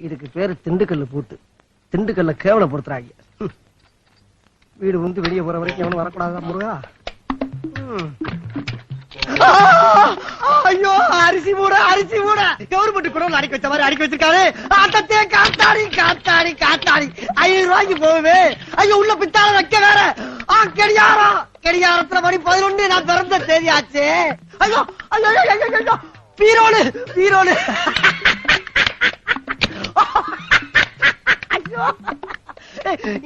இதுக்கு பேரு திண்டுக்கல்ல பூட்டு. திண்டுக்கல்ல கேவலப்படுத்துறாங்க. வீடு வந்து வெளியே போற வரைக்கும் எவனும் வரக்கூடாதா முருகா? ஐயோ, அரிசி மூட கவர்மெண்ட் கூட அடிக்க வச்ச மாதிரி அடிக்க வச்சிருக்காரு. அத்தே காத்தாடி காத்தாடி காத்தாடி 500 ரூபாய்க்கு போகுது. ஐயோ, உள்ள பித்தால வைக்க வேற. கடியாரத்துல மணி 11 நான் பிறந்த தேதி ஆச்சு. ஐயோ ஐயோ ஐயோ, பீரோடு ஐயோ,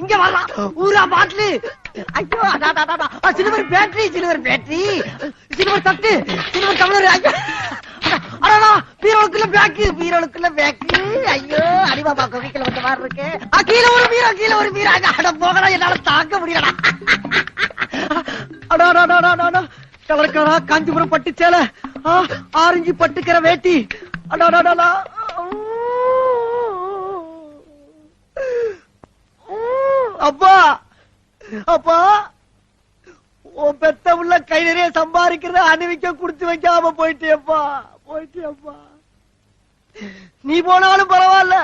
இங்க வரலாம். ஊரா பாட்டிலு. ஐயோ, சில்வர் பேட்டரி, சில்வர் தட்டு, சில்வர் டம்ளர். ஐயோ, பீரோளுக்குள்ள பேக்கு. ஐயோ, அடிபாபா கோவிக்கல வந்த மாதிரி இருக்கு. கீழே ஒரு பீரோ. அட போகலாம், என்னால தாங்க முடியலடா. கலக்கலா காஞ்சிபுரம் பட்டு சேலை, ஆரஞ்சு பட்டுக்கிற வேட்டி. அடாடாடா, அப்பா உன் பெத்த உள்ள கை நிறைய சம்பாதிக்கிறத அணிவிக்க குடுத்து வைக்காம போயிட்டியப்பா. நீ போனாலும் பரவாயில்ல,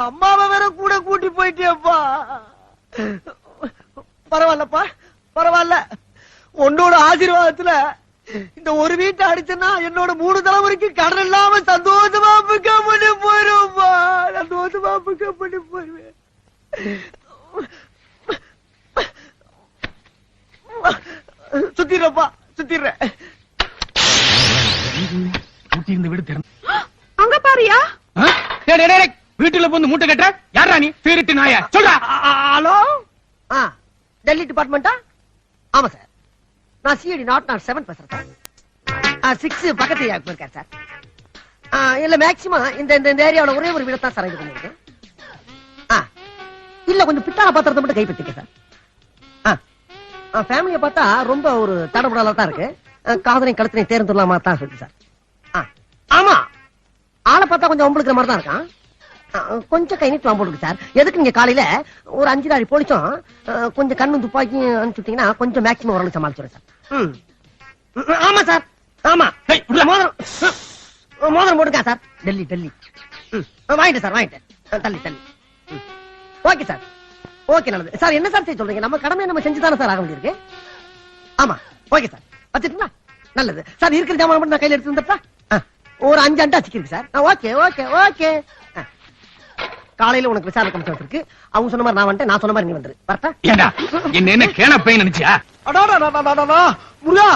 அம்மாவை வேற கூட கூட்டி போயிட்டியப்பா. பரவாயில்ல, உன்னோட ஆசீர்வாதத்துல இந்த ஒரு வீட்டை அடிச்சனா என்னோட 3 தலைமுறைக்கு கடன் இல்லாம சந்தோஷமா பிக்கப் பண்ணி போயிருப்பா. சுத்திடுறேன். அங்க பாரியா? வீட்டுல வந்து மூட்டை கட்டுற யாரா நீ? திருட்டு நாயா சொல்றா. ஹலோ, டெல்லி டிபார்ட்மெண்டா? ஆமா சார், நான் சிஐடி நாட் 7 பேசுறேன் சார். 6 பக்கத்து இருக்காரு சார். இல்ல மேக்சிமம் இந்த ஏரியாவோட ஒரே ஒரு வீடு தான் சார் இது பண்ணிருக்கேன். இல்ல கொஞ்சம் பித்தாள பாத்திரத்தை மட்டும் கைப்பற்றிக்க சார். ஃபேமிலியை பார்த்தா ரொம்ப ஒரு தடபுடலா தான் இருக்கு. காதலையும் கழுத்தனையும் தேர்ந்துடலாமா தான் இருக்கு சார். ஆமா, ஆளை பார்த்தா கொஞ்சம் ஒம்பளுக்கிற மாதிரி தான் இருக்கான். கொஞ்சம் கை நீட்டு வாம்போடுக்கு சார். எதுக்கு நீங்க காலையில ஒரு 5 லாரி போலீஸும் கொஞ்சம் கண்ணு துப்பாக்கி அனுப்பிச்சுட்டீங்கன்னா கொஞ்சம் மேக்சிமம் ஓரளவு சமாளிச்சுடுறேன் சார். ஆமா சார், ஆமா. மோதிரம் போட்டுக்கா சார். டெல்லி வாங்கிட்டேன் சார், வாங்கிட்டேன். தள்ளி ஓகே சார், ஓகே, நல்லது சார். என்ன சார் செய்ய சொல்றீங்க? நம்ம கடமை நம்ம செஞ்சுதானே சார் ஆக வேண்டியிருக்கு. ஆமா, ஓகே சார், வச்சுட்டுங்களா? நல்லது சார். இருக்கிற ஜாமான் மட்டும் நான் கையில எடுத்து வந்துட்டா ஒரு 5 அண்டா சிக்கிருக்கு சார். ஓகே. காலையில உனக்கு விசாரணை கமிஷன் இருக்கு. அவங்க சொன்ன மாதிரி நான் வந்துட்டேன், நான் சொன்ன மாதிரி நீ வந்துரு. வரட்டா? என்ன கேள போய் நினைச்சியா? முருகா,